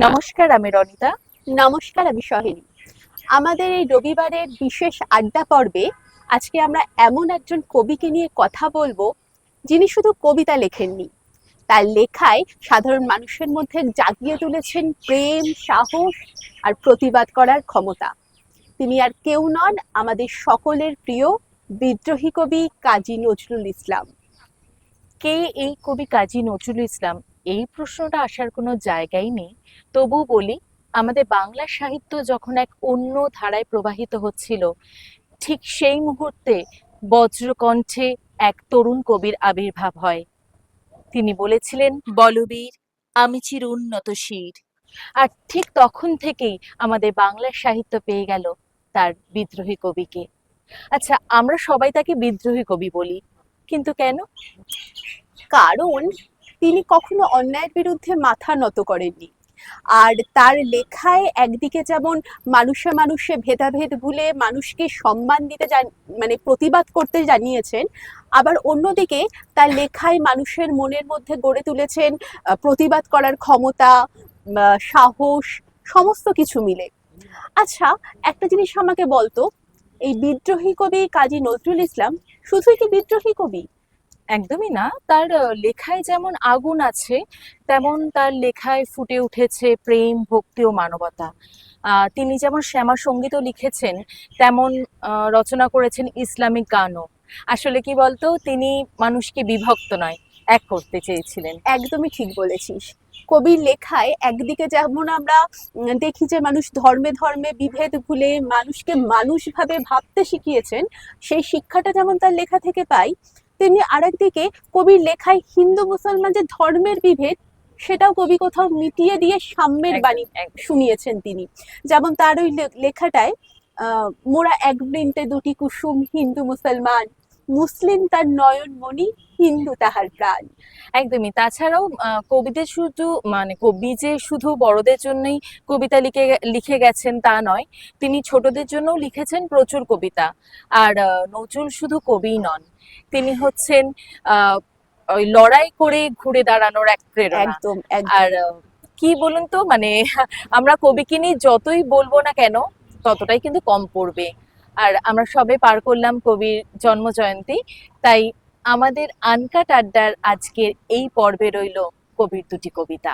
নমস্কার, আমি রনিতা। নমস্কার, আমি সহেলি। আমাদের এই রবিবারের বিশেষ আড্ডা পর্বে আজকে আমরা এমন একজন কবিকে নিয়ে কথা বলবো, যিনি শুধু কবিতা লেখেননি, তার লেখায় সাধারণ মানুষের মধ্যে জাগিয়ে তুলেছেন প্রেম, সাহস আর প্রতিবাদ করার ক্ষমতা। তিনি আর কেউ নন, আমাদের সকলের প্রিয় বিদ্রোহী কবি কাজী নজরুল ইসলাম। কে এই কবি কাজী নজরুল ইসলাম? এই প্রশ্নটা আসার কোনো জায়গাই নেই। তবু বলি, আমাদের বাংলা সাহিত্য যখন এক অন্য ধারায় প্রবাহিত হচ্ছিল, ঠিক সেই মুহূর্তে বজ্রকণ্ঠে এক তরুণ কবির আবির্ভাব হয়। তিনি বলেছিলেন, বলবীর আমি চির উন্নত শির। আর ঠিক তখন থেকেই আমাদের বাংলা সাহিত্য পেয়ে গেল তার বিদ্রোহী কবিকে। আচ্ছা, আমরা সবাই তাকে বিদ্রোহী কবি বলি, কিন্তু কেন? কারণ তিনি কখনো অন্যায়ের বিরুদ্ধে মাথা নত করেননি। আর তার লেখায় একদিকে যেমন মানুষে মানুষে ভেদাভেদ ভুলে মানুষকে সম্মান দিতে মানে প্রতিবাদ করতে জানিয়েছেন, আবার অন্যদিকে তার লেখায় মানুষের মনের মধ্যে গড়ে তুলেছেন প্রতিবাদ করার ক্ষমতা, সাহস, সমস্ত কিছু মিলে। আচ্ছা, একটা জিনিস আমাকে বলতো, এই বিদ্রোহী কবি কাজী নজরুল ইসলাম শুধুই কি বিদ্রোহী কবি? একদমই না। তার লেখায় যেমন আগুন আছে, তেমন তার লেখায় ফুটে উঠেছে প্রেম, ভক্তি ও মানবতা। তিনি যেমন শ্যামা সঙ্গীতও লিখেছেন, তেমন রচনা করেছেন ইসলামিক গানও। আসলে কি বলতো, তিনি মানুষকে বিভক্ত নয়, এক করতে চেয়েছিলেন। একদমই ঠিক বলেছিস। কবির লেখায় একদিকে যেমন আমরা দেখি যে মানুষ ধর্মে ধর্মে বিভেদ ভুলে মানুষকে মানুষ ভাবে ভাবতে শিখিয়েছেন, সেই শিক্ষাটা যেমন তার লেখা থেকে পাই, তেমনি আরেকদিকে কবির লেখায় হিন্দু মুসলমান যে ধর্মের বিভেদ, সেটাও কবি কোথাও মিটিয়ে দিয়ে সাম্যের বাণী শুনিয়েছেন তিনি। যেমন তার ওই লেখাটায় মোরা এক বৃন্তে দুটি কুসুম, হিন্দু মুসলমান, মুসলিম তার নয়ন মণি, হিন্দু তাহার প্রাণ। একদমই। তাছাড়াও কবিদের শুধু মানে কবি যে শুধু বড়দের জন্যই কবিতা লিখে গেছেন তা নয়, তিনি ছোটদের জন্যও লিখেছেন প্রচুর কবিতা। আর নজরুল শুধু কবিই নন, তিনি হচ্ছেন আহ ওই লড়াই করে ঘুরে দাঁড়ানোর এক প্রেরণা। একদম আর একদম। কি বলুন তো, মানে আমরা কবিকে নিয়ে যতই বলবো না কেন, ততটাই কিন্তু কম পড়বে। আর আমরা সবে পার করলাম কবির জন্ম জয়ন্তী, তাই আমাদের আনকাট আড্ডার আজকের এই পর্বে রইল কবির দুটি কবিতা।